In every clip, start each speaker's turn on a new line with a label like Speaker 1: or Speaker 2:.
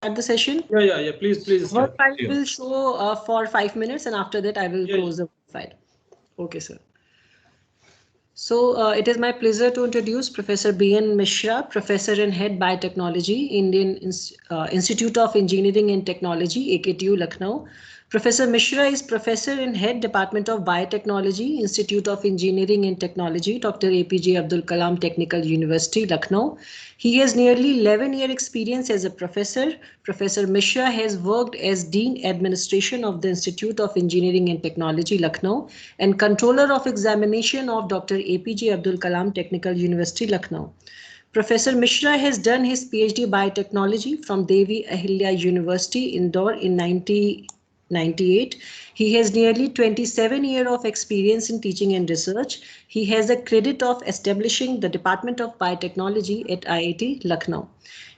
Speaker 1: start the session?
Speaker 2: Yeah. Please
Speaker 1: Word
Speaker 2: start.
Speaker 1: file will show for 5 minutes, and after that I will close the word file. Okay, sir. So it is my pleasure to introduce Professor B.N. Mishra, Professor and Head Biotechnology, Institute of Engineering and Technology, AKTU, Lucknow. Professor Mishra is Professor and Head Department of Biotechnology, Institute of Engineering and Technology, Dr. APJ Abdul Kalam Technical University, Lucknow. He has nearly 11-year experience as a professor. Professor Mishra has worked as Dean Administration of the Institute of Engineering and Technology, Lucknow, and Controller of Examination of Dr. APJ Abdul Kalam Technical University, Lucknow. Professor Mishra has done his PhD Biotechnology from Devi Ahilya University, Indore in 1998. He has nearly 27 years of experience in teaching and research. He has a credit of establishing the Department of Biotechnology at IIT Lucknow.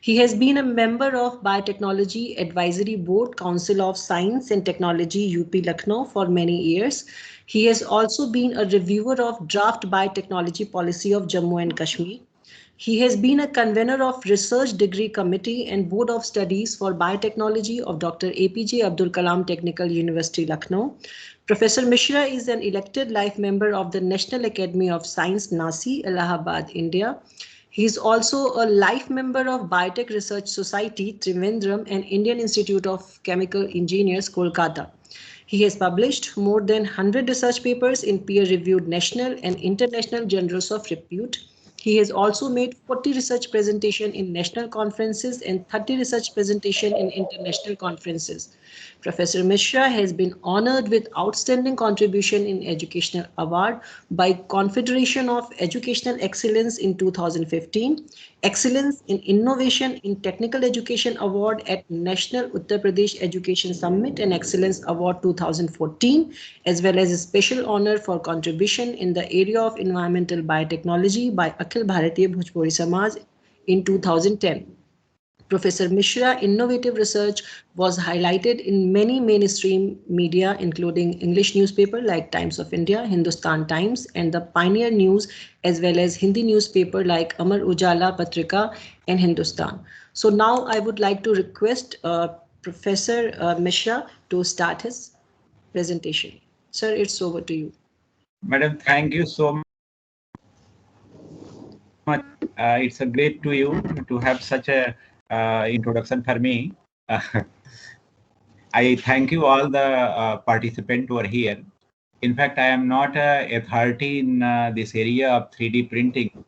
Speaker 1: He has been a member of Biotechnology Advisory Board, Council of Science and Technology, UP Lucknow for many years. He has also been a reviewer of draft biotechnology policy of Jammu and Kashmir. He has been a convener of Research Degree Committee and Board of Studies for Biotechnology of Dr. APJ Abdul Kalam Technical University, Lucknow. Professor Mishra is an elected life member of the National Academy of Science, Nasi, Allahabad, India. He is also a life member of Biotech Research Society, Trivandrum, and Indian Institute of Chemical Engineers, Kolkata. He has published more than 100 research papers in peer-reviewed national and international journals of repute. He has also made 40 research presentations in national conferences and 30 research presentations in international conferences. Professor Mishra has been honored with Outstanding Contribution in Educational Award by Confederation of Educational Excellence in 2015, Excellence in Innovation in Technical Education Award at National Uttar Pradesh Education Summit and Excellence Award 2014, as well as a special honor for contribution in the area of environmental biotechnology by Akhil Bharatiya Bhojpuri Samaj in 2010. Professor Mishra's innovative research was highlighted in many mainstream media, including English newspapers like Times of India, Hindustan Times, and the Pioneer News, as well as Hindi newspapers like Amar Ujala Patrika and Hindustan. So now I would like to request Professor Mishra to start his presentation. Sir, it's over to you.
Speaker 3: Madam, thank you so much. It's a great to you to have such a introduction for me. I thank you all the participants who are here. In fact, I am not a authority in this area of 3D printing,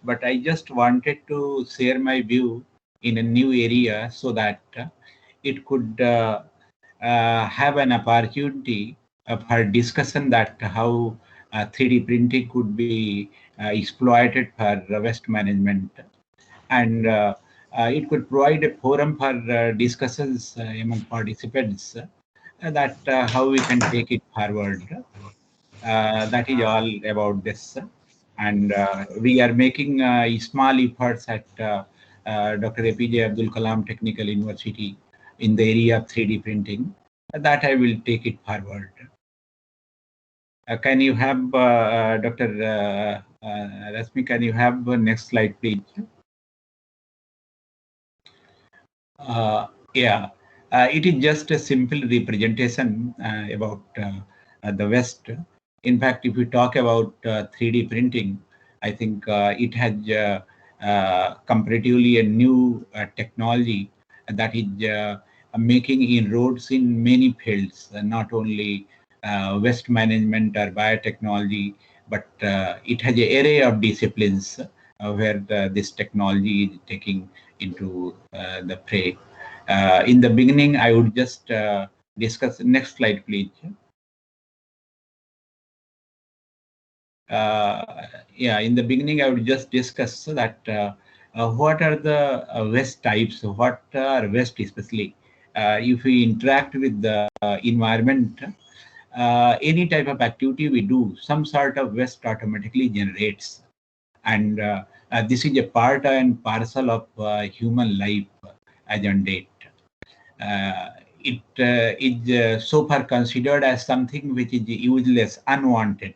Speaker 3: but I just wanted to share my view in a new area so that it could have an opportunity for discussion that how 3D printing could be exploited for waste management, and it could provide a forum for discussions among participants that how we can take it forward. That is all about this, and we are making small efforts at Dr. APJ Abdul Kalam Technical University in the area of 3D printing. That I will take it forward. Can you have Dr. Rasmi? Can you have next slide, please? Yeah, it is just a simple representation about the West. In fact, if we talk about 3D printing, I think it has comparatively a new technology that is making inroads in many fields, not only waste management or biotechnology, but it has an array of disciplines where this technology is taking into the fray. In the beginning, I would just discuss. Next slide, please. Yeah, in the beginning, I would just discuss that what are the waste types, what are waste especially. If we interact with the environment, any type of activity we do, some sort of waste automatically generates. And this is a part and parcel of human life as on date. It is so far considered as something which is useless, unwanted.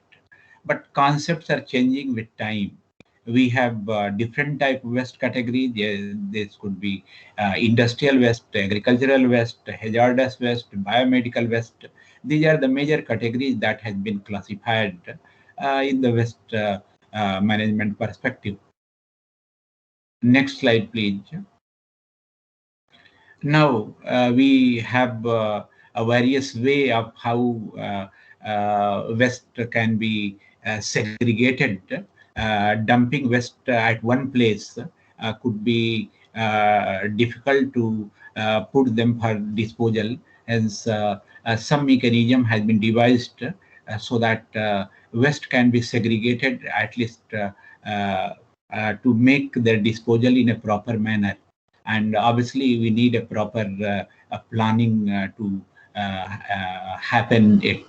Speaker 3: But concepts are changing with time. We have different type of waste categories. This could be industrial waste, agricultural waste, hazardous waste, biomedical waste. These are the major categories that has been classified in the waste management perspective. Next slide, please. Now we have a various way of how waste can be segregated. Dumping waste at one place could be difficult to put them for disposal. Hence, some mechanism has been devised so that waste can be segregated at least to make their disposal in a proper manner. And obviously, we need a proper planning to happen it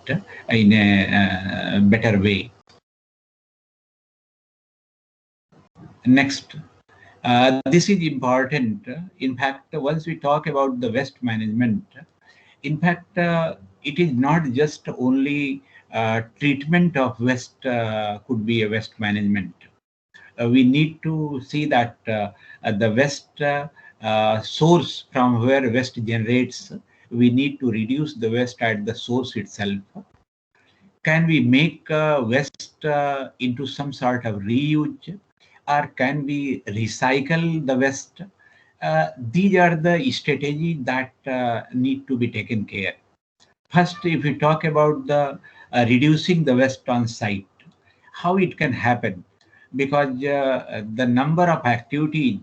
Speaker 3: in a better way. Next, this is important. In fact, once we talk about the waste management, in fact, it is not just only treatment of waste could be a waste management. We need to see that the waste source from where waste generates, we need to reduce the waste at the source itself. Can we make waste into some sort of reuse, or can we recycle the waste? These are the strategies that need to be taken care. First, if we talk about the reducing the waste on site, how it can happen, because the number of activities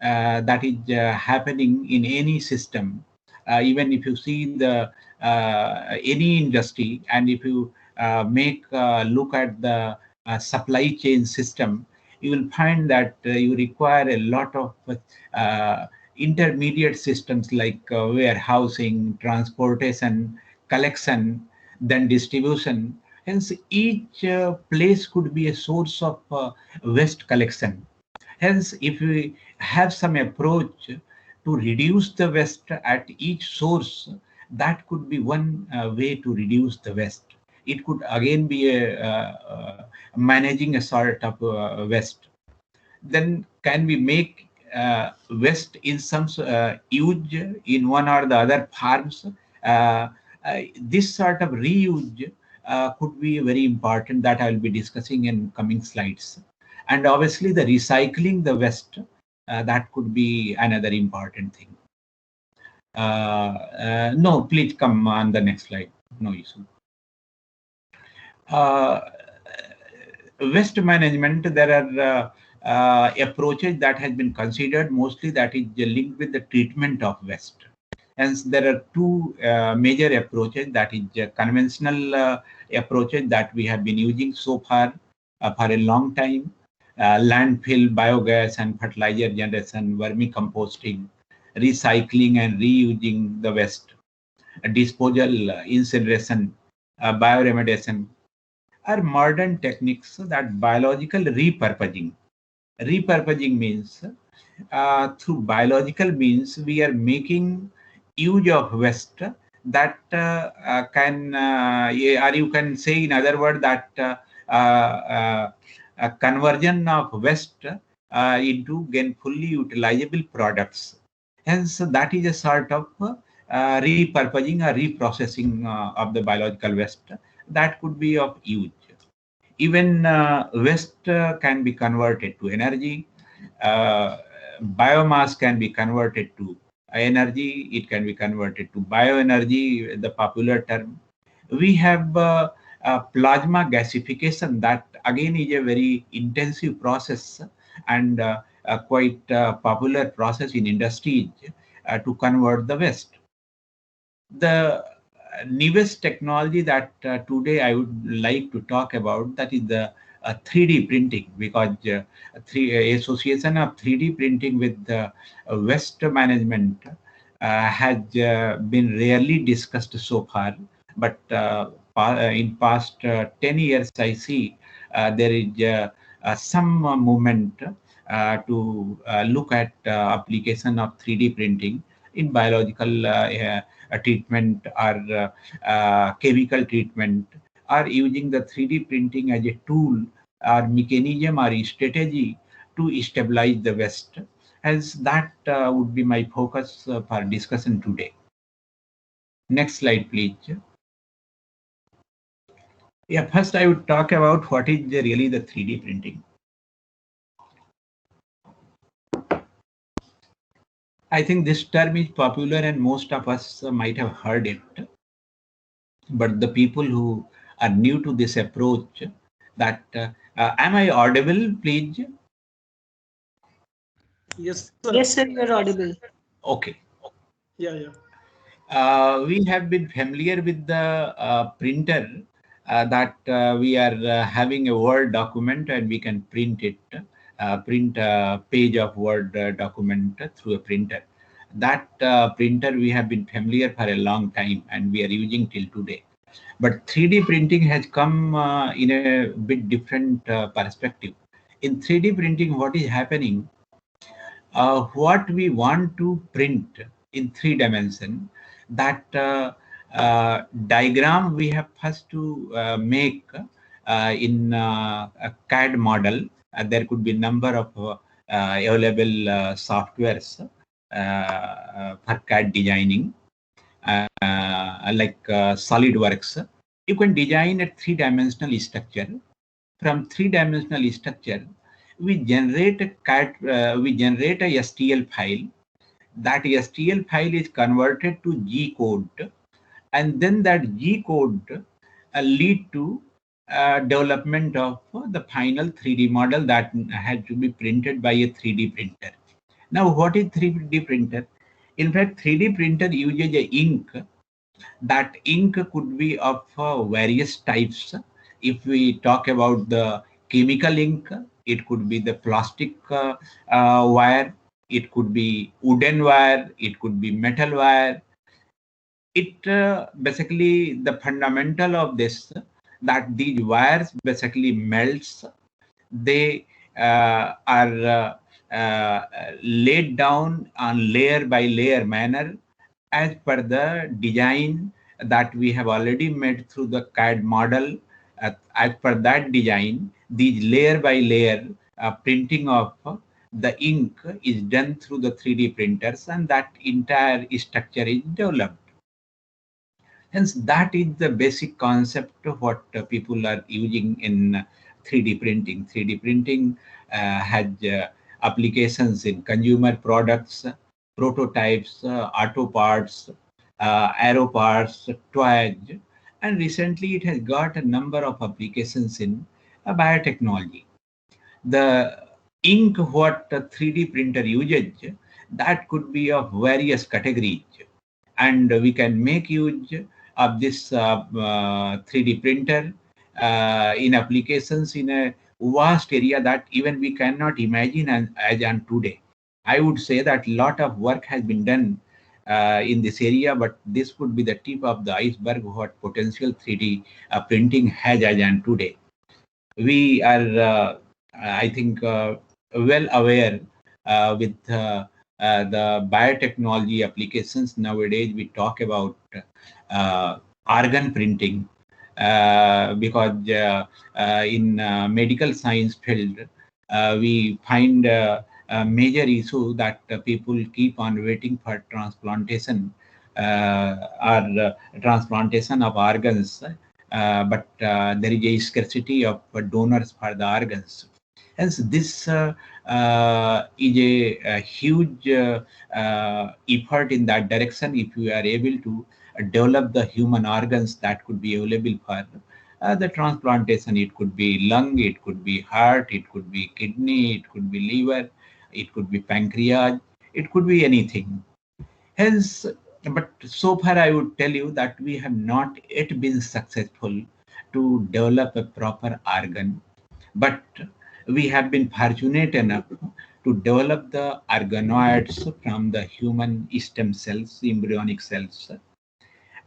Speaker 3: that is happening in any system, even if you see the any industry, and if you make look at the supply chain system, you will find that you require a lot of intermediate systems like warehousing, transportation, collection, then distribution. Hence, each place could be a source of waste collection. Hence, if we have some approach to reduce the waste at each source, that could be one way to reduce the waste. It could again be managing a sort of waste. Then can we make waste in some use in one or the other farms? This sort of reuse could be very important, that I will be discussing in coming slides. And obviously the recycling the waste, that could be another important thing. No, please come on the next slide. No issue. Waste management, there are approaches that has been considered, mostly that is linked with the treatment of waste. Hence, there are two major approaches, that is conventional approaches that we have been using so far for a long time. Landfill, biogas and fertilizer generation, vermicomposting, recycling and reusing the waste, disposal, incineration, bioremediation, are modern techniques that biological repurposing. Repurposing means through biological means we are making use of waste that can, or you can say in other words that a conversion of waste into again fully utilizable products. Hence, that is a sort of repurposing or reprocessing of the biological waste that could be of use. Even waste can be converted to energy. Biomass can be converted to energy. It can be converted to bioenergy, the popular term. We have plasma gasification, that again is a very intensive process and a quite popular process in industries to convert the waste. The newest technology that today I would like to talk about, that is the 3D printing, because association of 3D printing with waste management has been rarely discussed so far. But in past 10 years, I see there is some movement to look at application of 3D printing in biological treatment or chemical treatment, or using the 3D printing as a tool or mechanism or strategy to stabilize the West. As that would be my focus for discussion today. Next slide, please. Yeah, first I would talk about what is really the 3D printing. I think this term is popular and most of us might have heard it. But the people who are new to this approach, that am I audible, please?
Speaker 2: Yes, sir.
Speaker 1: Yes, sir, you're audible.
Speaker 3: Okay.
Speaker 2: Yeah.
Speaker 3: We have been familiar with the printer that we are having a Word document and we can print it, print a page of Word document through a printer. That printer we have been familiar for a long time and we are using till today. But 3D printing has come in a bit different perspective. In 3D printing, what is happening, what we want to print in 3 dimension, that diagram we have first to make in a CAD model. There could be number of available softwares for CAD designing, like SolidWorks. You can design a 3-dimensional structure. From 3-dimensional structure, we generate a CAD, we generate a STL file. That STL file is converted to G code, and then that G code lead to development of the final 3D model that has to be printed by a 3D printer. Now, what is 3D printer? In fact, 3D printer uses a ink. That ink could be of various types. If we talk about the chemical ink, it could be the plastic wire, it could be wooden wire, it could be metal wire. It basically, the fundamental of this, that these wires basically melts. They are laid down on layer by layer manner as per the design that we have already made through the CAD model. As per that design, these layer by layer printing of the ink is done through the 3D printers, and that entire structure is developed. Hence, that is the basic concept of what people are using in 3D printing. 3D printing has applications in consumer products, prototypes, auto parts, aero parts, toys, and recently it has got a number of applications in biotechnology. The ink what a 3D printer uses, that could be of various categories, and we can make use of this 3D printer in applications in a vast area that even we cannot imagine as on today. I would say that a lot of work has been done in this area, but this would be the tip of the iceberg what potential 3D printing has as on today. We are, I think, well aware with the biotechnology applications nowadays. We talk about organ printing because in medical science field, we find a major issue that people keep on waiting for transplantation or transplantation of organs, but there is a scarcity of donors for the organs. Hence, this is a huge effort in that direction. If you are able to develop the human organs that could be available for the transplantation, it could be lung, it could be heart, it could be kidney, it could be liver, it could be pancreas, it could be anything. Hence, but so far I would tell you that we have not yet been successful to develop a proper organ, but we have been fortunate enough to develop the organoids from the human stem cells, embryonic cells.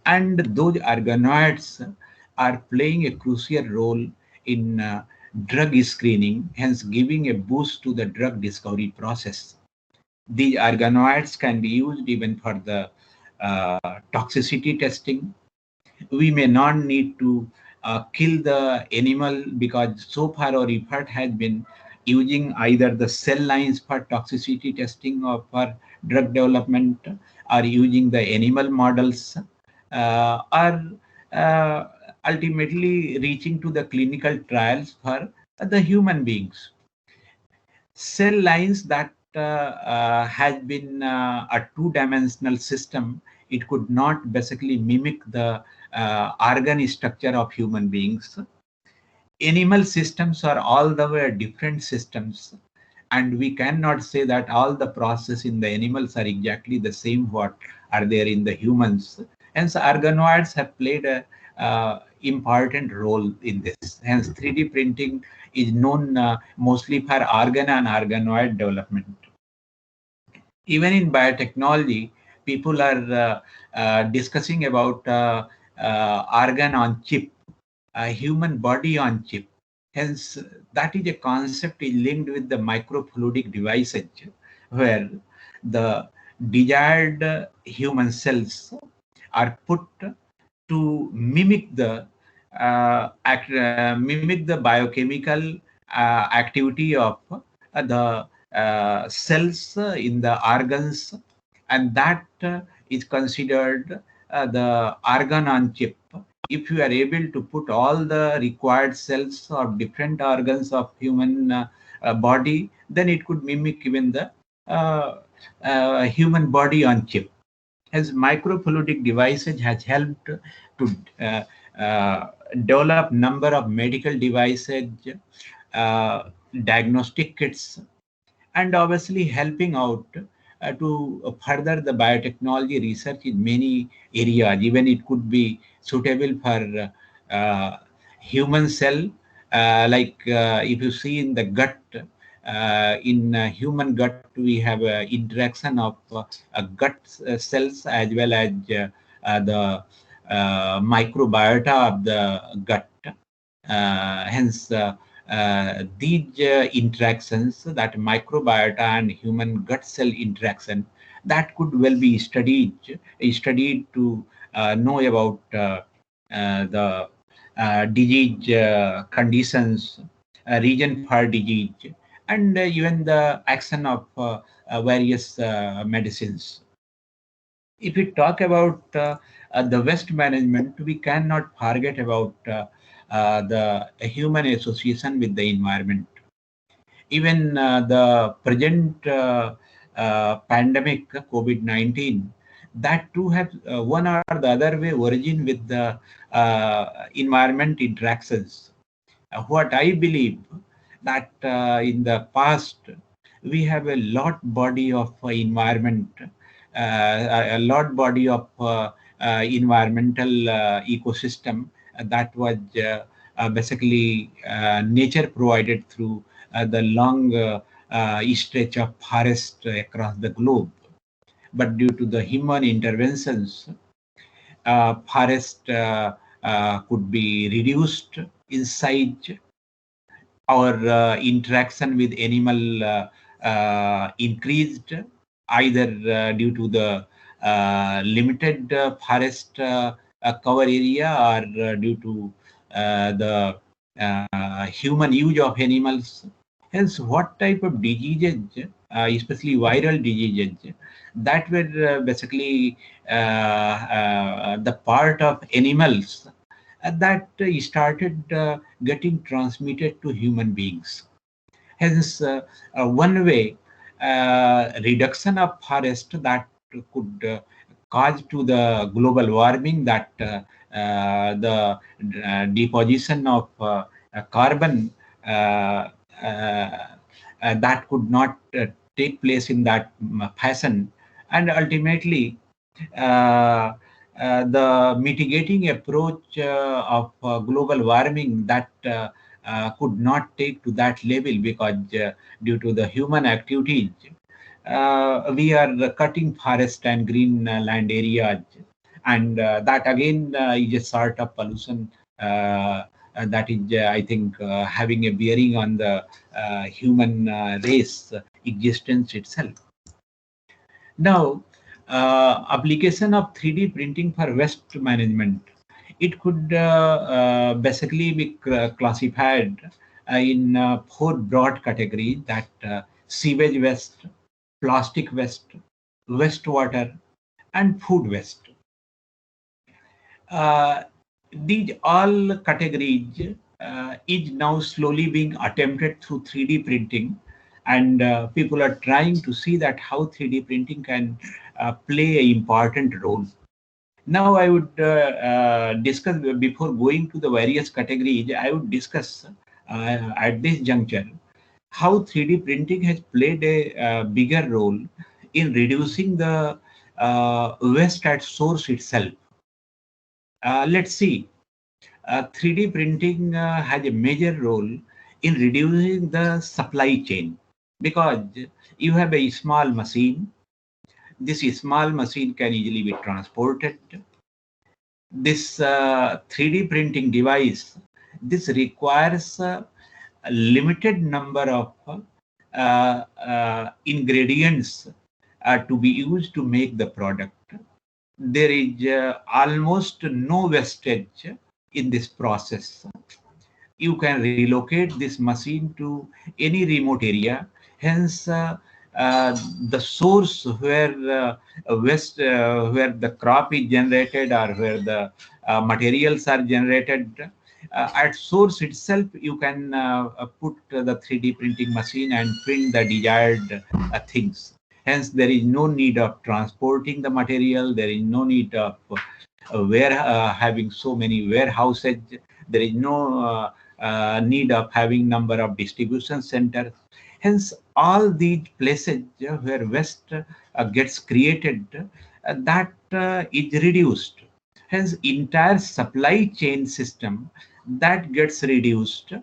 Speaker 3: And those organoids are playing a crucial role in drug screening, hence giving a boost to the drug discovery process. These organoids can be used even for the toxicity testing. We may not need to kill the animal, because so far our effort has been using either the cell lines for toxicity testing or for drug development, or using the animal models, or ultimately reaching to the clinical trials for the human beings. Cell lines that has been a two-dimensional system, it could not basically mimic the organ structure of human beings. Animal systems are all the way different systems, and we cannot say that all the process in the animals are exactly the same what are there in the humans. Hence, organoids have played a important role in this. Hence, 3D printing is known mostly for organ and organoid development. Even in biotechnology, people are discussing about organ on chip, a human body on chip. Hence, that is a concept is linked with the microfluidic devices, where the desired human cells are put to mimic the biochemical activity of the cells in the organs, and that is considered the organ on chip. If you are able to put all the required cells of different organs of human body, then it could mimic even the human body on chip. As microfluidic devices has helped to develop number of medical devices, diagnostic kits, and obviously helping out to further the biotechnology research in many areas. Even it could be suitable for human cell, if you see in the gut, in human gut, we have interaction of gut cells as well as the microbiota of the gut. Hence, these interactions, that microbiota and human gut cell interaction, that could well be studied to know about the disease conditions, region for disease, and even the action of various medicines. If we talk about the waste management, we cannot forget about the human association with the environment. Even the present pandemic, COVID-19, that too has one or the other way origin with the environment interactions. What I believe that in the past, we have a lot body of environment, a lot body of environmental ecosystem that was basically nature provided through the long stretch of forest across the globe. But due to the human interventions, forest could be reduced in size, our interaction with animal increased, either due to the limited forest cover area, or due to the human use of animals. Hence, what type of diseases, especially viral diseases, that were basically the part of animals that started getting transmitted to human beings. Hence, one way, reduction of forest that could cause to the global warming, that the deposition of carbon that could not take place in that fashion, and ultimately the mitigating approach of global warming that could not take to that level, because due to the human activities, we are cutting forest and green land areas, and that again is a sort of pollution that is, I think, having a bearing on the human race existence itself. Now, application of 3D printing for waste management. It could basically be classified in 4 broad categories, that sewage waste, plastic waste, wastewater, and food waste. These all categories is now slowly being attempted through 3D printing, and people are trying to see that how 3D printing can play an important role. Now I would discuss, before going to the various categories, I would discuss at this juncture how 3D printing has played a bigger role in reducing the waste at source itself. Let's see. 3D printing has a major role in reducing the supply chain, because you have a small machine. This small machine can easily be transported. This 3D printing device, this requires a limited number of ingredients to be used to make the product. There is almost no wastage in this process. You can relocate this machine to any remote area. Hence, the source where where the crop is generated, or where the materials are generated, at source itself, you can put the 3D printing machine and print the desired things. Hence, there is no need of transporting the material. There is no need of having so many warehouses. There is no need of having number of distribution centers. Hence, all these places where waste gets created, that is reduced. Hence, entire supply chain system that gets reduced,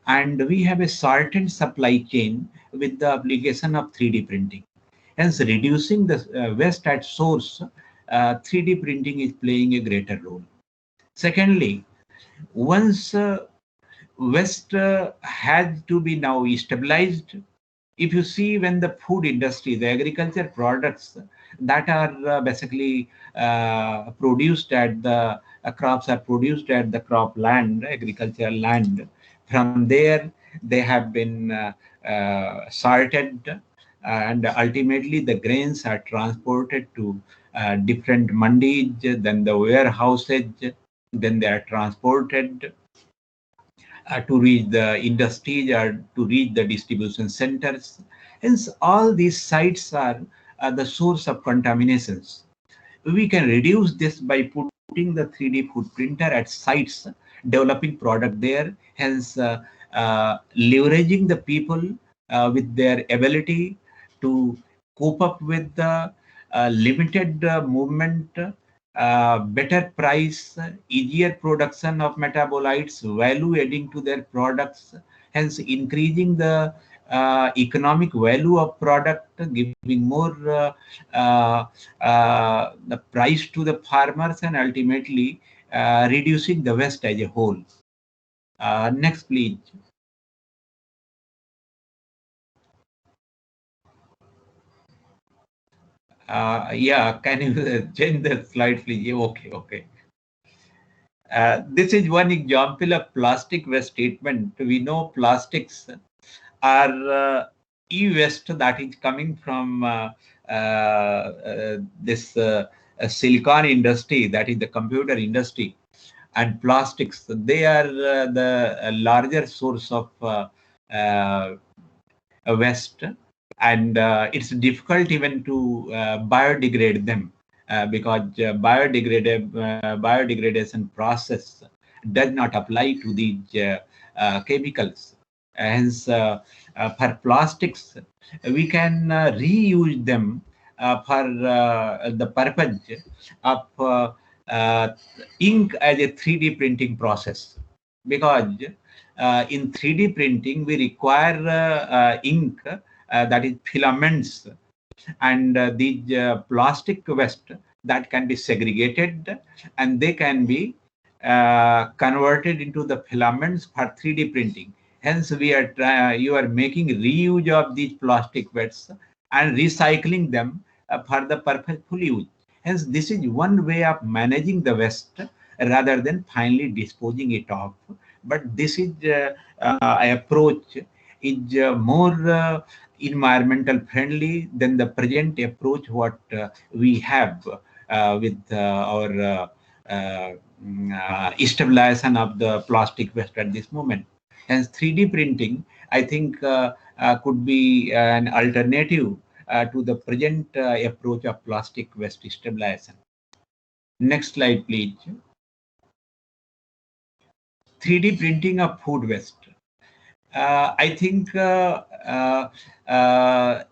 Speaker 3: and we have a certain supply chain with the application of 3D printing. Hence, reducing the waste at source, 3D printing is playing a greater role. Secondly, once waste has to be now stabilized. If you see, when the food industry, the agriculture products that are basically produced at the crops are produced at the crop land, agricultural land, from there they have been sorted, and ultimately the grains are transported to different mandis, then the warehouses, then they are transported to reach the industries or to reach the distribution centers. Hence, all these sites are the source of contaminations. We can reduce this by putting the 3D food printer at sites, developing product there, hence leveraging the people with their ability to cope up with the limited movement, better price, easier production of metabolites, value adding to their products, hence increasing the economic value of product, giving more the price to the farmers, and ultimately reducing the waste as a whole. Next, please. Yeah, can you change the slide, please? Yeah, okay, okay. This is one example of plastic waste treatment. We know plastics are e-waste that is coming from this silicon industry, that is the computer industry, and plastics. They are the larger source of waste, and it's difficult even to biodegrade them because biodegradation process does not apply to these chemicals. Hence, for plastics, we can reuse them for the purpose of ink as a 3D printing process. Because in 3D printing, we require ink, that is filaments, and these plastic waste that can be segregated, and they can be converted into the filaments for 3D printing. Hence, you are making reuse of these plastic waste and recycling them for the purposeful use. Hence, this is one way of managing the waste rather than finally disposing it off. But this is approach is more environmental friendly than the present approach what we have with our stabilization of the plastic waste at this moment. Hence, 3D printing, I think, could be an alternative to the present approach of plastic waste stabilization. Next slide, please. 3D printing of food waste. I think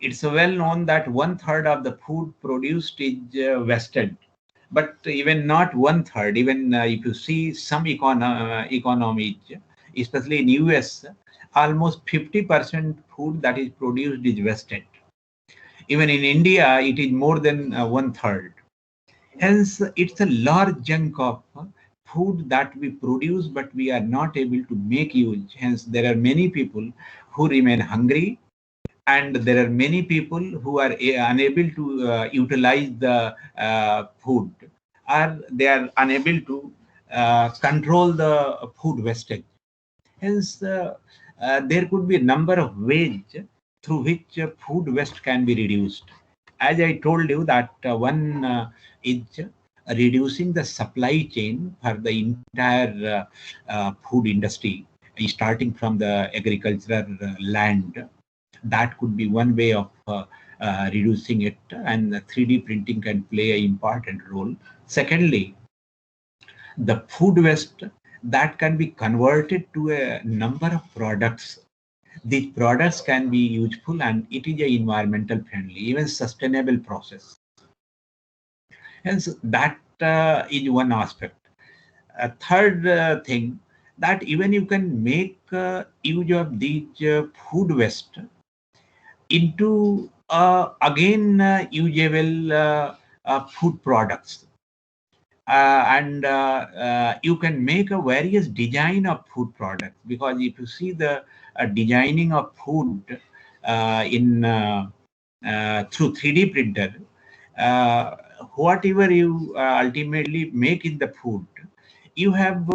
Speaker 3: it's well known that 1/3 of the food produced is wasted. But even not 1/3, even if you see some economies, especially in US, almost 50% food that is produced is wasted. Even in India, it is more than 1/3. Hence, it's a large chunk of food that we produce, but we are not able to make use. Hence, there are many people who remain hungry, and there are many people who are unable to utilize the food, or they are unable to control the food wastage. Hence, there could be a number of ways through which food waste can be reduced. As I told you that one is reducing the supply chain for the entire food industry, starting from the agricultural land. That could be one way of reducing it, and 3D printing can play an important role. Secondly, the food waste that can be converted to a number of products. These products can be useful, and it is a environmental friendly, even sustainable process. Hence, that is one aspect. A third thing, that even you can make use of these food waste into again usable food products. And you can make a various design of food products, because if you see the designing of food in through 3D printer, whatever you ultimately make in the food, you have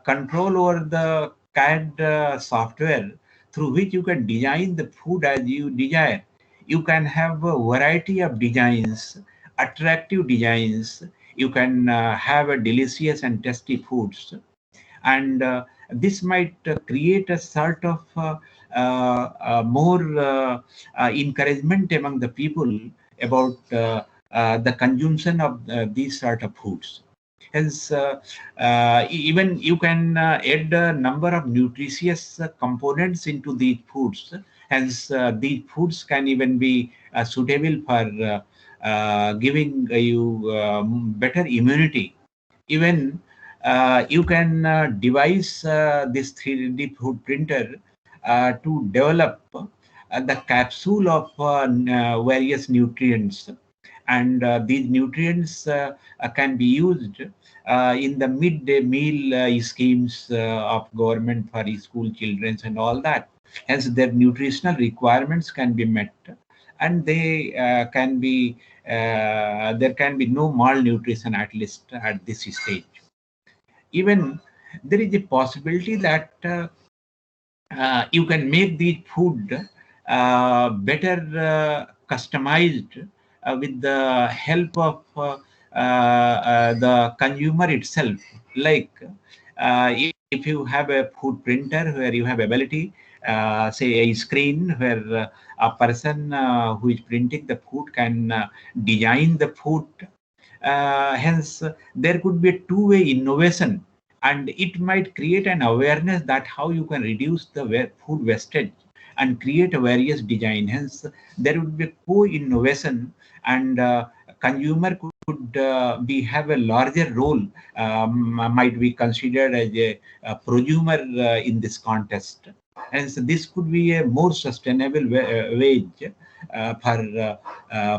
Speaker 3: control over the CAD software through which you can design the food as you desire. You can have a variety of designs, attractive designs. You can have a delicious and tasty foods, and this might create a sort of more encouragement among the people about the consumption of these sort of foods. Hence, even you can add a number of nutritious components into these foods. Hence, these foods can even be suitable for giving you better immunity. Even you can devise this 3D food printer to develop the capsule of various nutrients, and these nutrients can be used in the midday meal schemes of government for school children and all that. Hence, their nutritional requirements can be met, and they can be there can be no malnutrition, at least at this stage. Even there is a possibility that you can make the food better customized with the help of the consumer itself. Like if you have a food printer where you have ability, say a screen where a person who is printing the food can design the food. Hence, there could be a two-way innovation, and it might create an awareness that how you can reduce the food wastage and create a various design. Hence, there would be co-innovation, and consumer could have a larger role, might be considered as a prosumer in this contest. Hence, this could be a more sustainable way for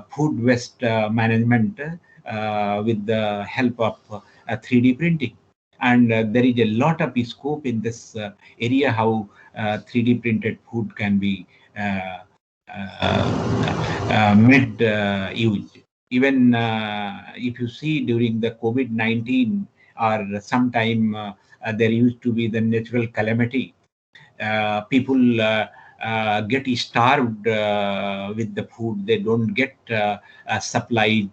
Speaker 3: food waste management with the help of 3D printing. And there is a lot of scope in this area how 3D printed food can be made use. Even if you see during the COVID-19, or sometime there used to be the natural calamity. People get starved with the food. They don't get supplies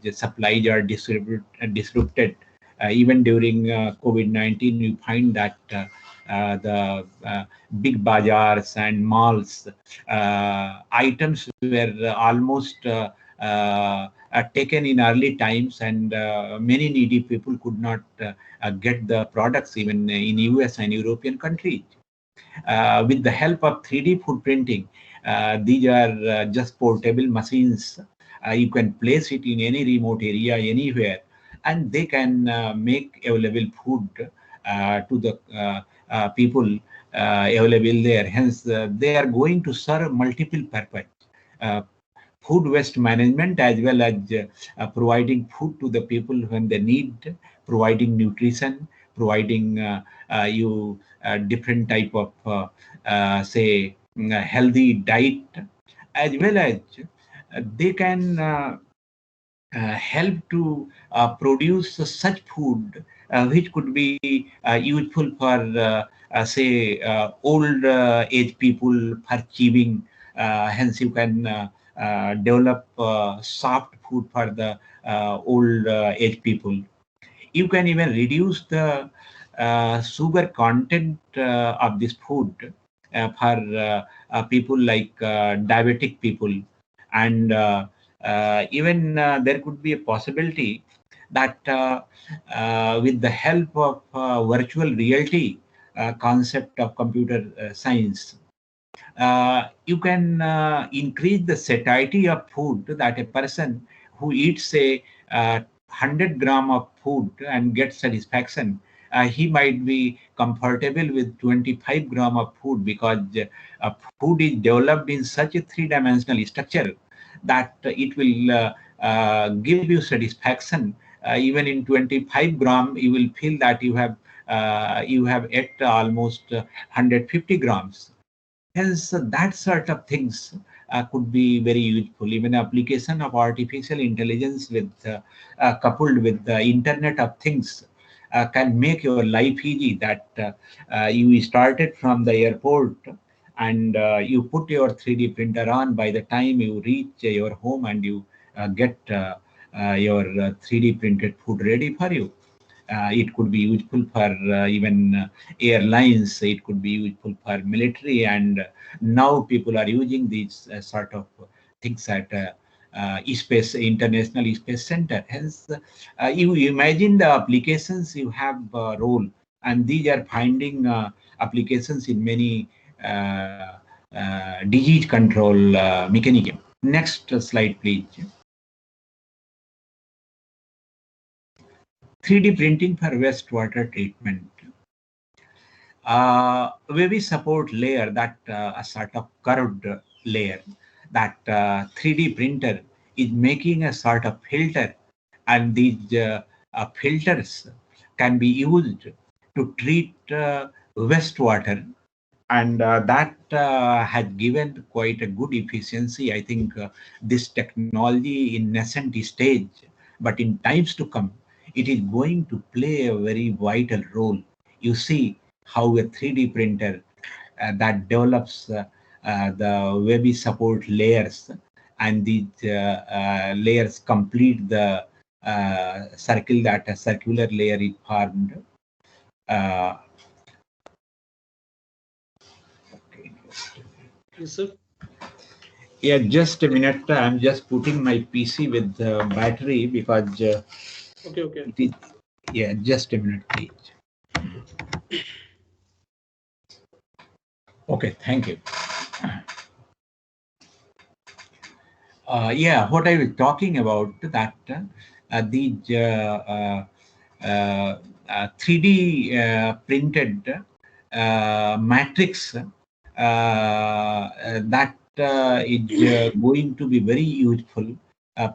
Speaker 3: are disrupted. Even during COVID-19, you find that the big bazaars and malls items were almost taken in early times, and many needy people could not get the products even in US and European countries. With the help of 3D food printing, these are just portable machines. You can place it in any remote area, anywhere, and they can make available food to the people available there. Hence, they are going to serve multiple purpose. Uh, Food waste management, as well as providing food to the people when they need, providing nutrition, providing you different type of say healthy diet, as well as they can help to produce such food which could be useful for say old age people for achieving. Hence you can develop soft food for the old age people. You can even reduce the sugar content of this food for people like diabetic people. And even there could be a possibility that with the help of virtual reality concept of computer science, you can increase the satiety of food, that a person who eats a 100 gram of food and gets satisfaction, he might be comfortable with 25 gram of food, because food is developed in such a three-dimensional structure that it will give you satisfaction. Even in 25 gram, you will feel that you have ate almost 150 grams. Hence, that sort of things could be very useful. Even application of artificial intelligence with coupled with the Internet of Things can make your life easy. That you started from the airport and you put your 3D printer on. By the time you reach your home and you get your 3D printed food ready for you. It could be useful for even airlines. It could be useful for military, and now people are using these sort of things at space, International Space Center. Hence, you imagine the applications you have role, and these are finding applications in many disease control mechanism. Next slide, please. 3D printing for wastewater treatment. Wavy support layer, that a sort of curved layer, that 3D printer is making a sort of filter, and these filters can be used to treat wastewater, and that has given quite a good efficiency. I think this technology in nascent stage, but in times to come, it is going to play a very vital role. You see how a 3D printer that develops the webby support layers, and these layers complete the circle, that a circular layer is formed.
Speaker 2: Yes, sir.
Speaker 3: Yeah, just a minute. I'm just putting my PC with the battery, because
Speaker 2: Okay, okay.
Speaker 3: it is. Yeah, just a minute, please. Okay, thank you. Yeah, what I was talking about, that these 3D printed matrix that is going to be very useful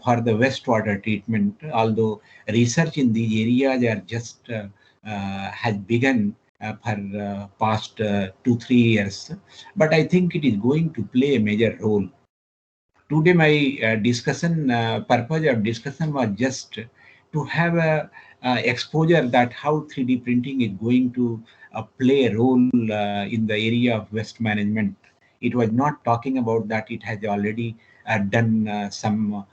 Speaker 3: for the wastewater treatment. Although research in these areas are just has begun for past 2-3 years, but I think it is going to play a major role. Today, my discussion purpose of discussion was just to have exposure that how 3D printing is going to play a role in the area of waste management. It was not talking about that it has already done some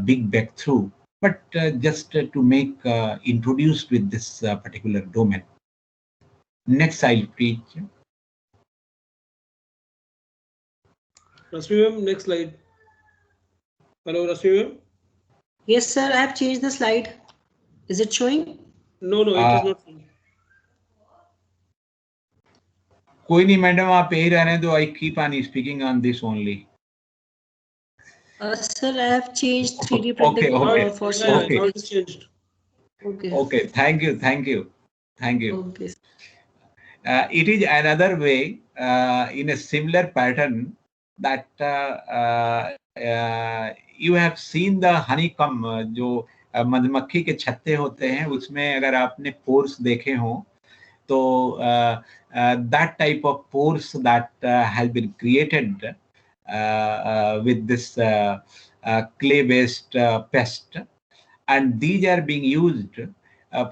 Speaker 3: big breakthrough, but just to make introduced with this particular domain. Next slide, please.
Speaker 2: Rasmi ma'am, next slide. Hello, Rasmi ma'am.
Speaker 1: Yes, sir. I have changed the slide. Is it showing?
Speaker 2: No, it is not.
Speaker 3: कोई नहीं madam, आप यही रहने दो. I keep on speaking on this only.
Speaker 1: Sir, I have changed 3D printing for
Speaker 2: Okay. Now it's changed.
Speaker 3: Okay. Thank you.
Speaker 1: Okay.
Speaker 3: It is another way in a similar pattern that you have seen the honeycomb, जो मधुमक्खी के छत्ते होते हैं, उसमें अगर आपने pores देखे हों, तो that type of pores that has been created with this clay-based pest, and these are being used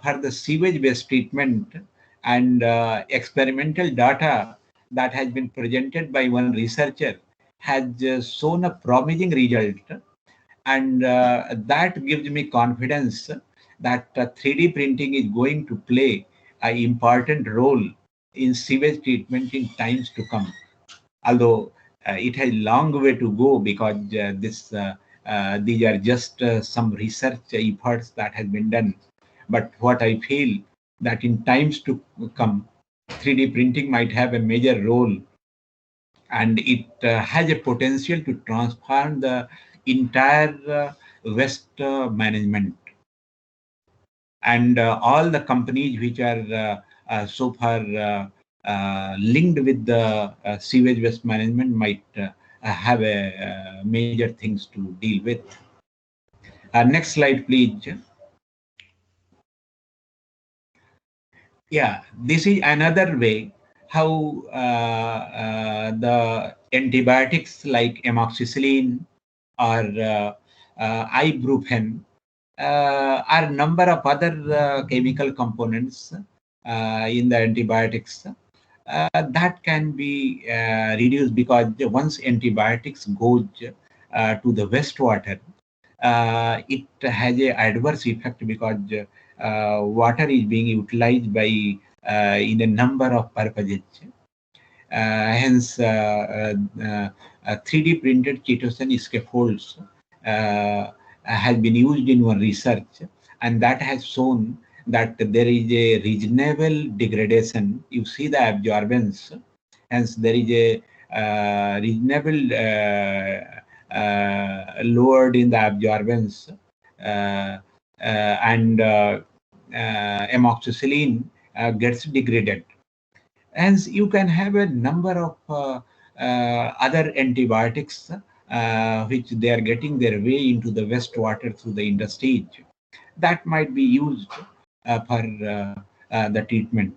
Speaker 3: for the sewage-based treatment, and experimental data that has been presented by one researcher has shown a promising result, and that gives me confidence that 3D printing is going to play an important role in sewage treatment in times to come. Although it has a long way to go, because these are just some research efforts that have been done. But what I feel that in times to come, 3D printing might have a major role, and it has a potential to transform the entire waste management. And all the companies which are so far linked with the sewage waste management might have a major things to deal with. Next slide, please. Yeah, this is another way how the antibiotics like amoxicillin or ibuprofen are a number of other chemical components in the antibiotics that can be reduced, because once antibiotics goes to the wastewater, it has a adverse effect, because water is being utilized by in a number of purposes. Hence, 3D printed chitosan scaffolds has been used in one research, and that has shown that there is a reasonable degradation. You see the absorbance, hence there is a reasonable lowered in the absorbance, and amoxicillin gets degraded. Hence, you can have a number of other antibiotics which they are getting their way into the wastewater through the industry that might be used for the treatment.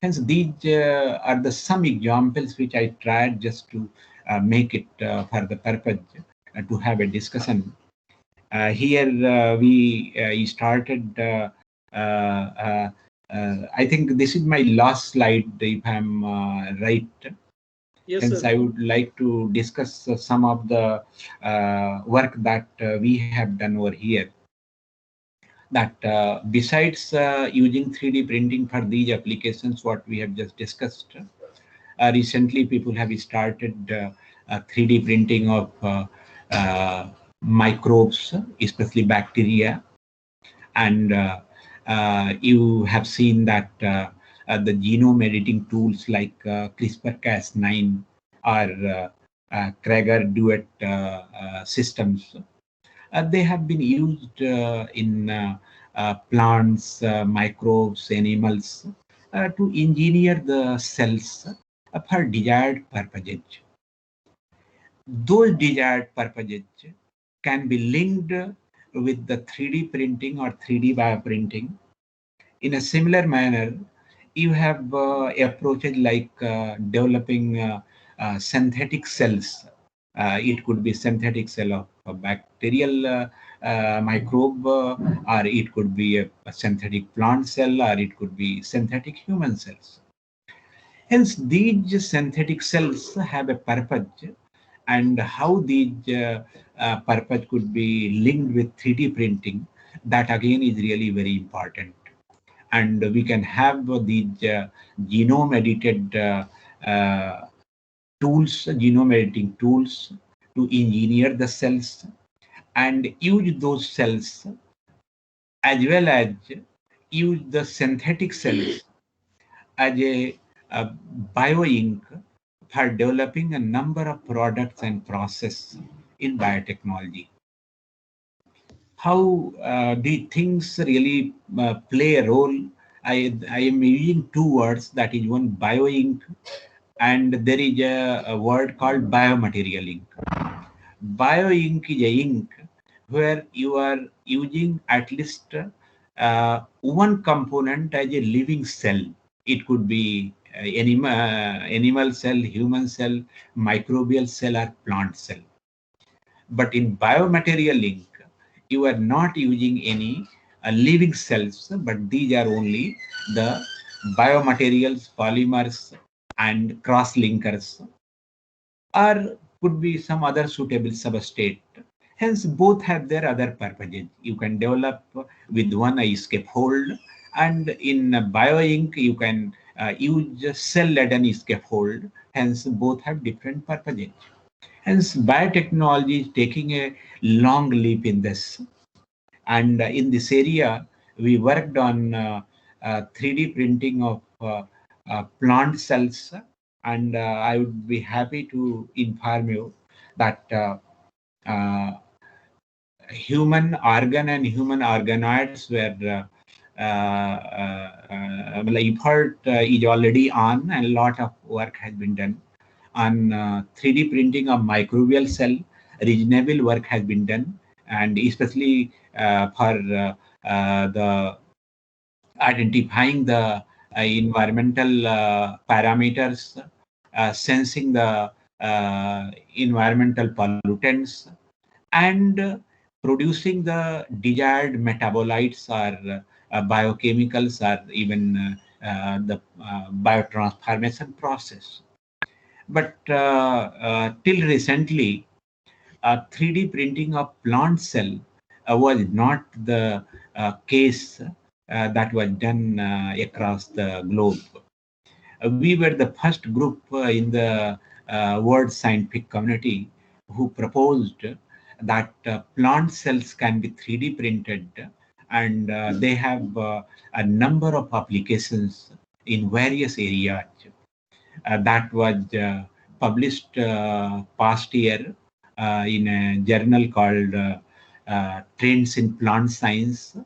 Speaker 3: Hence, these are the some examples which I tried just to make it for the purpose to have a discussion. Here we started. I think this is my last slide, if I'm right.
Speaker 2: Yes,
Speaker 3: Hence,
Speaker 2: sir.
Speaker 3: I would like to discuss some of the work that we have done over here. That besides using 3D printing for these applications, what we have just discussed, recently people have started 3D printing of microbes, especially bacteria, and you have seen that the genome editing tools like CRISPR-Cas9 or Krager Duet systems, they have been used in plants, microbes, animals to engineer the cells for desired purposes. Those desired purposes can be linked with the 3D printing or 3D bioprinting. In a similar manner, you have approaches like developing synthetic cells. It could be synthetic cell of a bacterial microbe, or it could be a synthetic plant cell, or it could be synthetic human cells. Hence, these synthetic cells have a purpose, and how these purpose could be linked with 3D printing, that again is really very important. And we can have these genome edited tools, genome editing tools, to engineer the cells and use those cells, as well as use the synthetic cells as a bioink for developing a number of products and processes in biotechnology. How the things really play a role, I am using two words, that is one bioink, and there is a word called biomaterial ink. Bioink is a ink where you are using at least one component as a living cell. It could be animal cell, human cell, microbial cell, or plant cell. But in biomaterial ink, you are not using any living cells, but these are only the biomaterials, polymers, and cross-linkers, or could be some other suitable substrate. Hence, both have their other purposes. You can develop with one a scaffold, and in bioink, you can use cell-laden scaffold. Hence, both have different purposes. Hence, biotechnology is taking a long leap in this. And in this area, we worked on 3D printing of plant cells. And I would be happy to inform you that human organ and human organoids were effort is already on, and a lot of work has been done on 3D printing of microbial cell. Reasonable work has been done, and especially for the identifying the environmental parameters, sensing the environmental pollutants, and producing the desired metabolites, or biochemicals, or even the biotransformation process. But till recently, 3D printing of plant cell was not the case that was done across the globe. We were the first group in the world scientific community who proposed that plant cells can be 3D printed, and they have a number of applications in various areas. That was published past year in a journal called Trends in Plant Science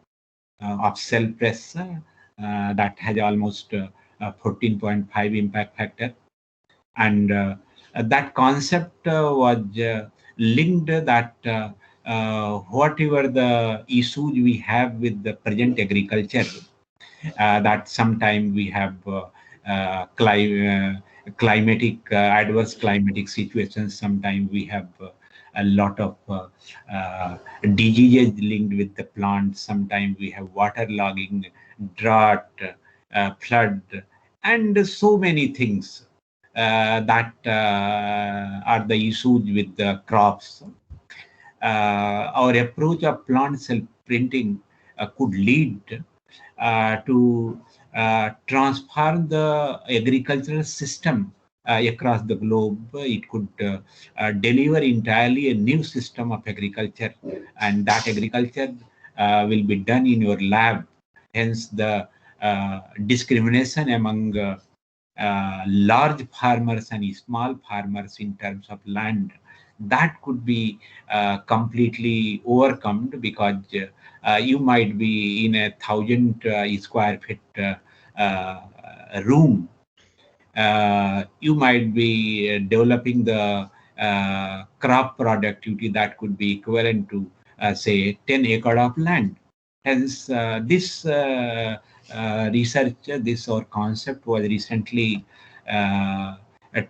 Speaker 3: of Cell Press, that has almost 14.5 impact factor. And that concept was linked that whatever the issues we have with the present agriculture, that sometimes we have climatic adverse climatic situations. Sometimes we have a lot of diseases linked with the plants. Sometimes we have waterlogging, drought, flood, and so many things that are the issues with the crops. Our approach of plant cell printing could lead to transform the agricultural system across the globe. It could deliver entirely a new system of agriculture, and that agriculture will be done in your lab. Hence, the discrimination among large farmers and small farmers in terms of land, that could be completely overcome, because you might be in 1,000 square feet room. You might be developing the crop productivity that could be equivalent to say 10 acres of land. Hence, this research, this or concept was recently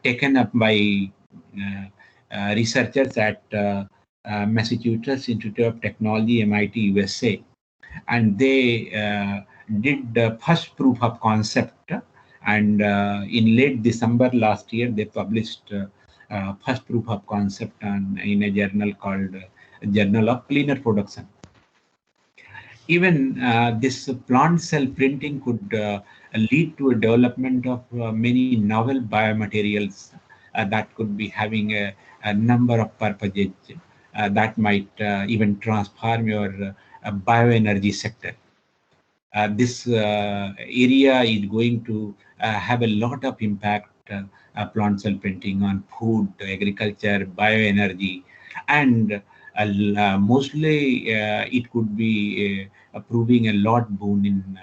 Speaker 3: taken up by researchers at Massachusetts Institute of Technology, MIT, USA, and they did the first proof of concept. And in late December last year, they published first proof of concept in a journal called Journal of Cleaner Production. Even this plant cell printing could lead to a development of many novel biomaterials that could be having a number of purposes that might even transform your bioenergy sector. This area is going to have a lot of impact, plant cell printing on food, agriculture, bioenergy, and mostly it could be proving a lot boon in,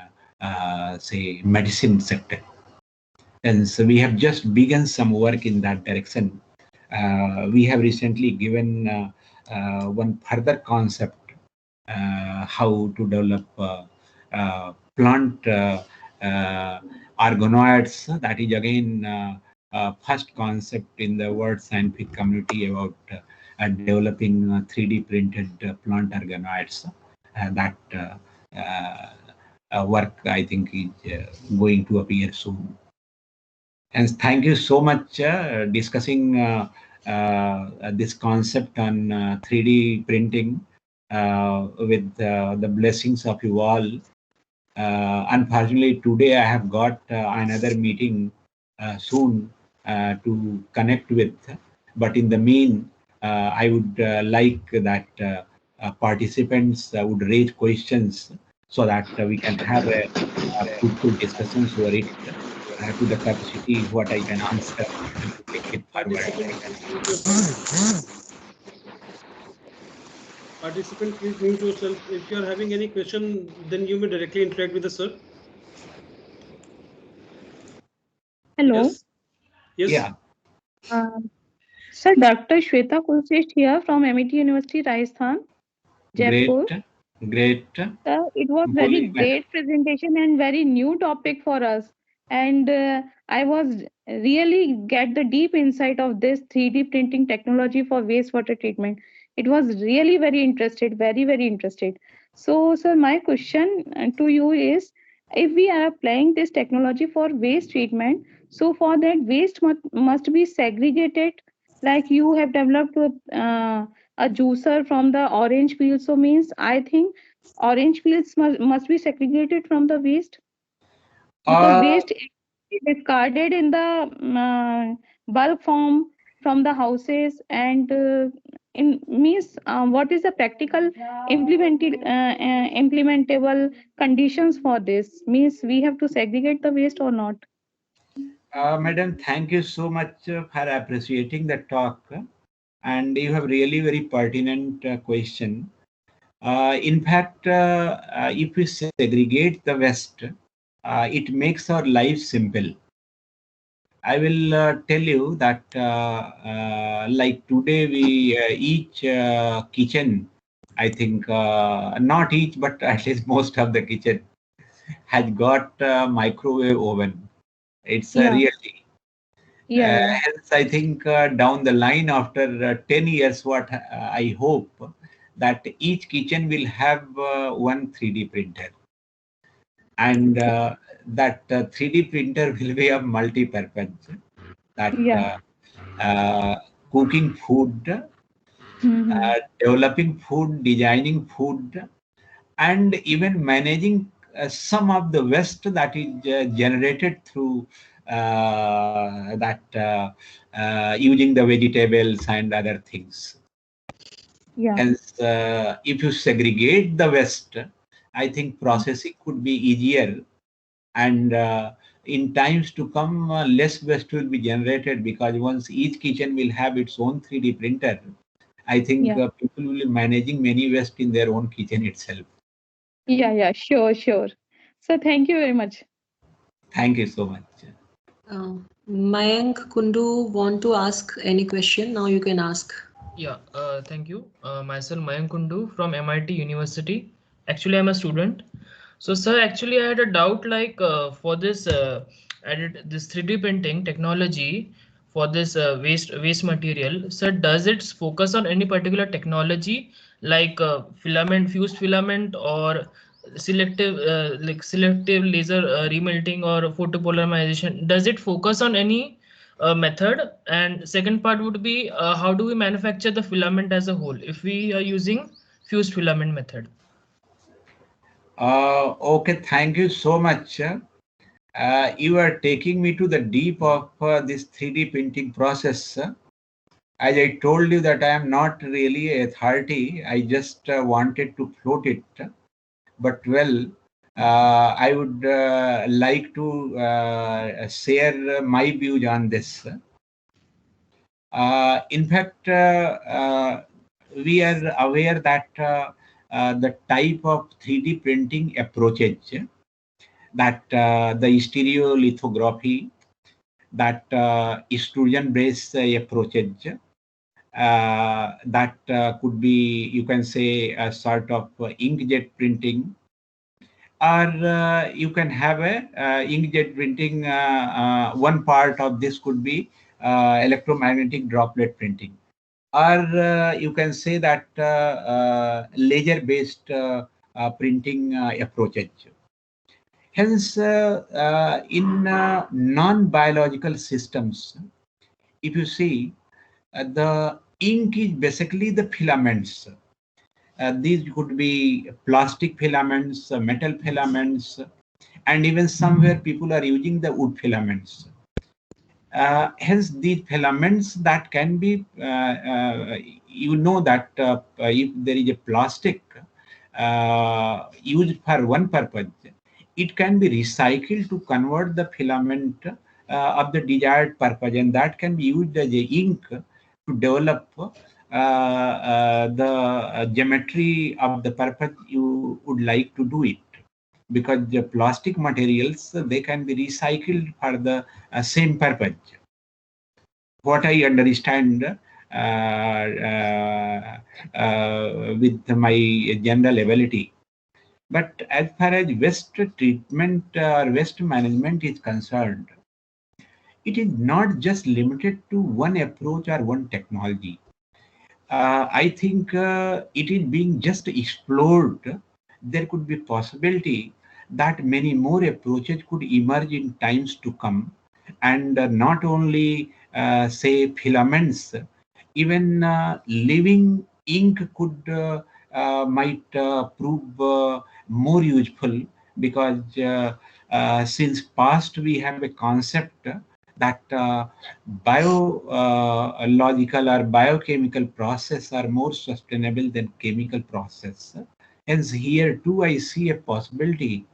Speaker 3: say, medicine sector. And so we have just begun some work in that direction. We have recently given one further concept, how to develop plant organoids. That is again first concept in the world scientific community about developing 3D printed plant organoids. That work, I think, is going to appear soon. And thank you so much discussing this concept on 3D printing with the blessings of you all. Unfortunately, today I have got another meeting soon to connect with. But in the mean, I would like that participants would raise questions so that we can have a fruitful discussions over it to the capacity what I can answer and to take it forward.
Speaker 2: Participant, please mute yourself. If you are having any question, then you may directly interact with the sir.
Speaker 4: Hello.
Speaker 2: Yes. Yes.
Speaker 3: Yeah.
Speaker 4: Sir, Dr. Shweta Kulshrestha here from MIT University, Rajasthan, Jaipur.
Speaker 3: Great.
Speaker 4: It was very great presentation and very new topic for us. And I was really get the deep insight of this 3D printing technology for wastewater treatment. It was really very interested, very interested. So, sir, my question to you is, if we are applying this technology for waste treatment, so for that waste must be segregated, like you have developed with a juicer from the orange peel. So means I think orange peels must be segregated from the waste, because waste is discarded in the bulk form from the houses, and in means what is the practical implementable conditions for this, means we have to segregate the waste or not?
Speaker 3: Madam, thank you so much for appreciating the talk, and you have really very pertinent question. In fact, if we segregate the waste, it makes our life simple. I will tell you that like today we each kitchen, I think not each, but at least most of the kitchen has got a microwave oven. It's a reality. Hence, I think down the line after 10 years, what I hope that each kitchen will have one 3D printer, and that 3D printer will be of multi-purpose. That cooking food, developing food, designing food, and even managing some of the waste that is generated through using the vegetables and other things. Hence, if you segregate the waste, I think processing could be easier, and in times to come, less waste will be generated, because once each kitchen will have its own 3D printer, I think people will be managing many waste in their own kitchen itself.
Speaker 4: Sure. So thank you very much.
Speaker 3: Thank you so much.
Speaker 1: Mayank Kundu want to ask any question? Now you can ask.
Speaker 5: Yeah, thank you. Myself Mayank Kundu from MIT University. Actually, I'm a student. So, sir, actually, I had a doubt, like for this 3D printing technology for this waste material, sir, does it focus on any particular technology like fused filament or selective laser remelting or photopolymerization? Does it focus on any method? And second part would be how do we manufacture the filament as a whole if we are using fused filament method?
Speaker 3: Okay, thank you so much. You are taking me to the deep of this 3D printing process. As I told you that I am not really a authority, I just wanted to float it. But well, I would like to share my views on this. In fact, we are aware that the type of 3D printing approaches, that the stereolithography, that extrusion-based approaches, that could be, you can say, a sort of inkjet printing, or you can have a inkjet printing. One part of this could be electromagnetic droplet printing, or you can say that laser-based printing approaches. Hence, in non-biological systems, if you see, the ink is basically the filaments. These could be plastic filaments, metal filaments, and even somewhere people are using the wood filaments. Hence, these filaments that can be, you know that if there is a plastic used for one purpose, it can be recycled to convert the filament of the desired purpose, and that can be used as a ink to develop the geometry of the purpose you would like to do it. Because the plastic materials, they can be recycled for the same purpose. What I understand with my general ability. But as far as waste treatment or waste management is concerned, it is not just limited to one approach or one technology. I think it is being just explored. There could be possibility that many more approaches could emerge in times to come, and not only say filaments, even living ink could might prove more useful, because since past we have a concept that biological or biochemical process are more sustainable than chemical process. Hence, here too I see a possibility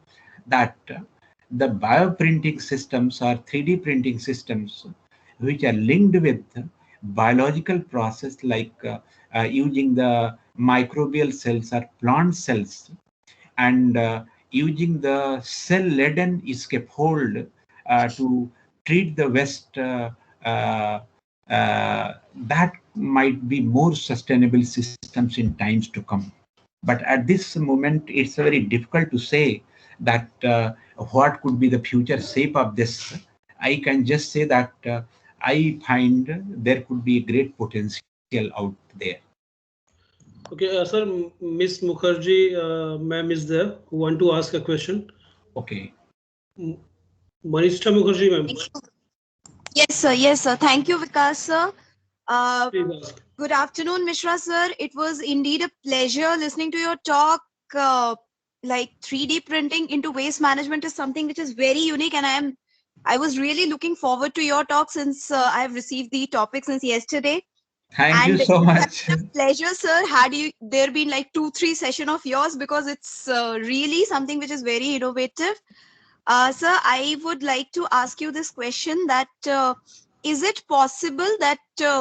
Speaker 3: that the bioprinting systems or 3D printing systems, which are linked with biological process like using the microbial cells or plant cells, and using the cell-laden scaffold to treat the waste, that might be more sustainable systems in times to come. But at this moment, it's very difficult to say that what could be the future shape of this. I can just say that I find there could be a great potential out there.
Speaker 2: Okay, sir, Miss Mukherjee, ma'am is there who want to ask a question.
Speaker 3: Okay.
Speaker 2: Manisha Mukherjee, ma'am.
Speaker 6: Yes, sir. Yes, sir. Thank you, Vikas, sir.
Speaker 2: Please ask.
Speaker 6: Good afternoon, Mishra, sir. It was indeed a pleasure listening to your talk. Like 3D printing into waste management is something which is very unique, and I was really looking forward to your talk since I have received the topic since yesterday.
Speaker 3: Thank you so much.
Speaker 6: It's a pleasure, sir. Had there been like 2-3 sessions of yours, because it's really something which is very innovative. Sir, I would like to ask you this question, that is it possible that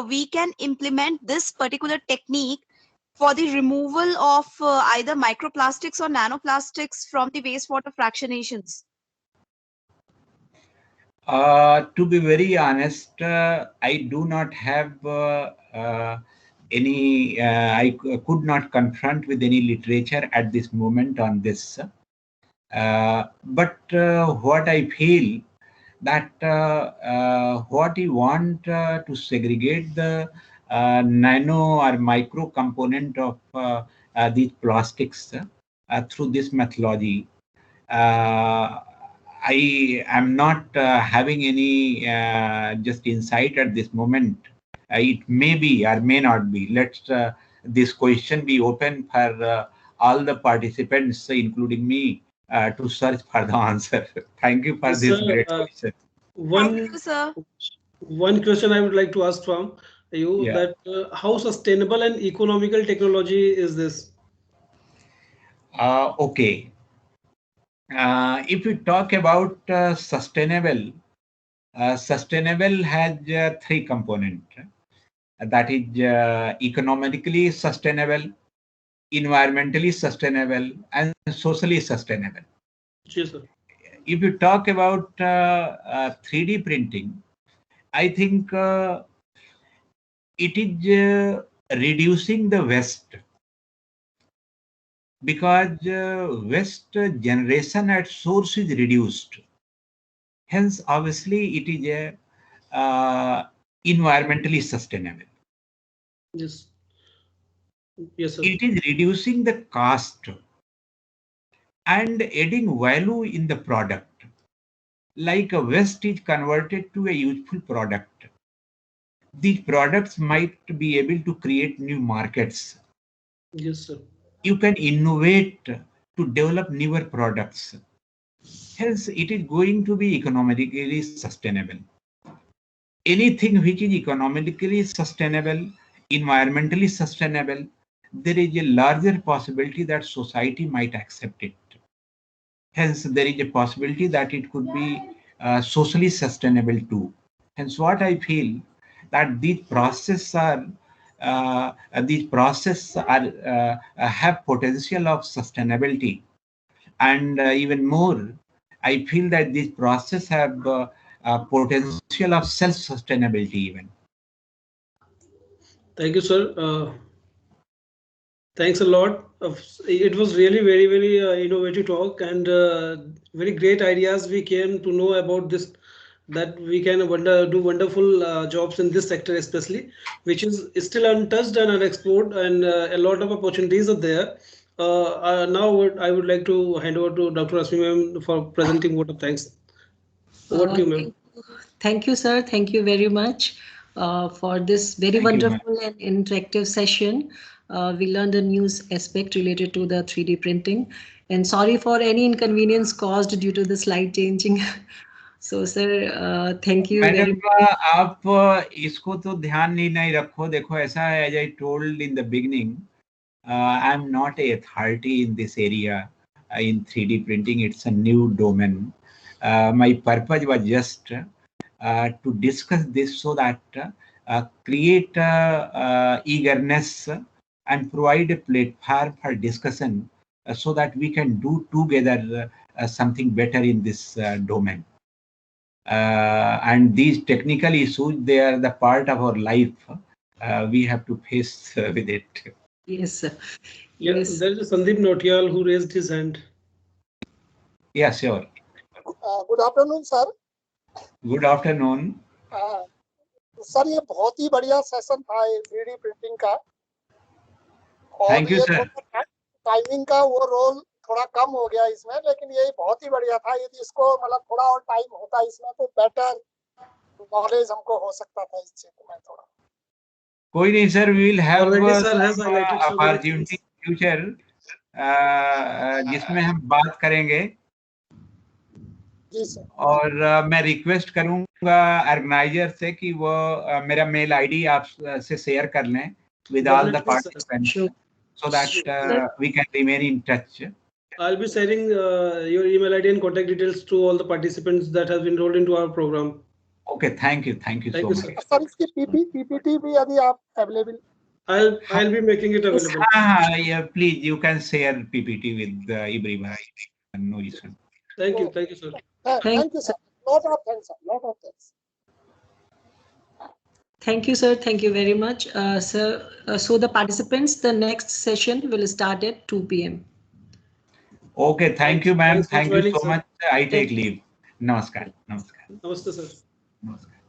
Speaker 6: we can implement this particular technique for the removal of either microplastics or nanoplastics from the wastewater fractionations?
Speaker 3: To be very honest, I do not have any, I could not confront with any literature at this moment on this. But what I feel that what you want to segregate the nano or micro component of these plastics through this methodology. I am not having any just insight at this moment. It may be or may not be. Let's this question be open for all the participants, including me, to search for the answer. Thank you for
Speaker 2: Yes,
Speaker 3: this
Speaker 2: sir.
Speaker 3: great question.
Speaker 6: Thank you, sir.
Speaker 2: One question I would like to ask from you,
Speaker 3: Yeah.
Speaker 2: that how sustainable and economical technology is this?
Speaker 3: Okay. If we talk about sustainable, sustainable has three components. That is economically sustainable, environmentally sustainable, and socially sustainable.
Speaker 2: Yes, sir.
Speaker 3: If you talk about 3D printing, I think it is reducing the waste, because waste generation at source is reduced. Hence, obviously, it is environmentally sustainable.
Speaker 2: Yes. Yes, sir.
Speaker 3: It is reducing the cost and adding value in the product. Like a waste is converted to a useful product. These products might be able to create new markets.
Speaker 2: Yes, sir.
Speaker 3: You can innovate to develop newer products. Hence, it is going to be economically sustainable. Anything which is economically sustainable, environmentally sustainable, there is a larger possibility that society might accept it. Hence, there is a possibility that it could be socially sustainable too. Hence, what I feel that these processes are have potential of sustainability, and even more, I feel that these processes have potential of self-sustainability even.
Speaker 2: Thank you, sir. Thanks a lot. It was really very, very innovative talk, and very great ideas we came to know about this, that we can do wonderful jobs in this sector especially, which is still untouched and unexplored, and a lot of opportunities are there. Now I would like to hand over to Dr. Rasmi ma'am for presenting vote of thanks. Over to you, ma'am.
Speaker 1: Thank you, sir. Thank you very much for this very wonderful and interactive session. We learned a new aspect related to the 3D printing. And sorry for any inconvenience caused due to the slide changing. So, sir, thank you very much.
Speaker 3: आप इसको तो ध्यान नहीं रखो. देखो ऐसा है, as I told in the beginning, I am not a authority in this area in 3D printing. It's a new domain. My purpose was just to discuss this so that create eagerness and provide a platform for discussion so that we can do together something better in this domain. And these technical issues, they are the part of our life. We have to face with it.
Speaker 1: Yes, sir.
Speaker 2: Yes. There is Sandeep Nautiyal who raised his hand.
Speaker 3: Yeah, sure.
Speaker 7: Good afternoon, sir.
Speaker 3: Good afternoon.
Speaker 7: Sir ये बहुत ही बढ़िया session था 3D printing का.
Speaker 3: Thank you, sir.
Speaker 7: Timing का वो role थोड़ा कम हो गया इसमें, लेकिन ये बहुत ही बढ़िया था. यदि इसको मतलब थोड़ा और टाइम होता इसमें तो बेटर नॉलेज हमको हो सकता था इस क्षेत्र में थोड़ा.
Speaker 3: कोई नहीं sir, we will have opportunity in future जिसमें हम बात करेंगे.
Speaker 7: जी सर.
Speaker 3: और मैं रिक्वेस्ट करूंगा ऑर्गेनाइजर से कि वो मेरा मेल आईडी आप से शेयर कर लें with all the participants, so that we can remain in touch.
Speaker 2: I'll be sharing your email ID and contact details to all the participants that have enrolled into our program.
Speaker 3: Okay, thank you so much.
Speaker 7: Sir इसकी PPT भी यदि आप available.
Speaker 2: I'll be making it available.
Speaker 3: Yeah, please, you can share PPT with everyone. No issue.
Speaker 2: Thank you, sir.
Speaker 7: Thank you, sir. Lot of thanks, sir. Lot of thanks.
Speaker 1: Thank you, sir. Thank you very much, sir. So the participants, the next session will start at 2 p.m.
Speaker 3: Okay, thank you, ma'am. Thank you so much. I take leave. नमस्कार। नमस्कार।
Speaker 2: नमस्ते sir.
Speaker 3: नमस्कार।